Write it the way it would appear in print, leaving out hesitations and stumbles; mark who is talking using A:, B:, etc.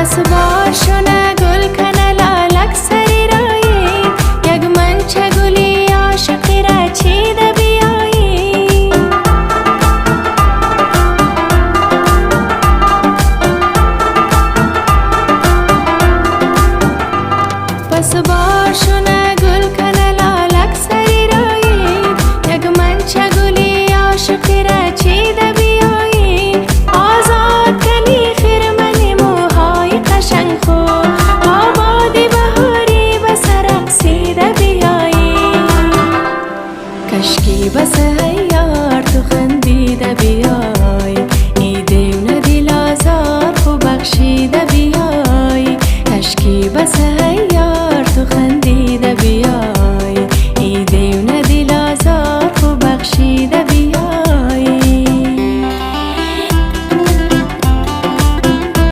A: بس باشونه گل کنه لالک سری رایی یک منچه گلی عاشقی را چیده بیایی بس باشونه گل کنه لالک سری رایی یک منچه گلی عاشقی را چیده بیایی آزاد کنی خیرمنی موهای قشنگ خو آبادی بهاری به سرم سیده بیایی کشکی بس هیار تو خندیده بیای ای دیون دل آزار خو بخشیده بیای کشکی بس هیار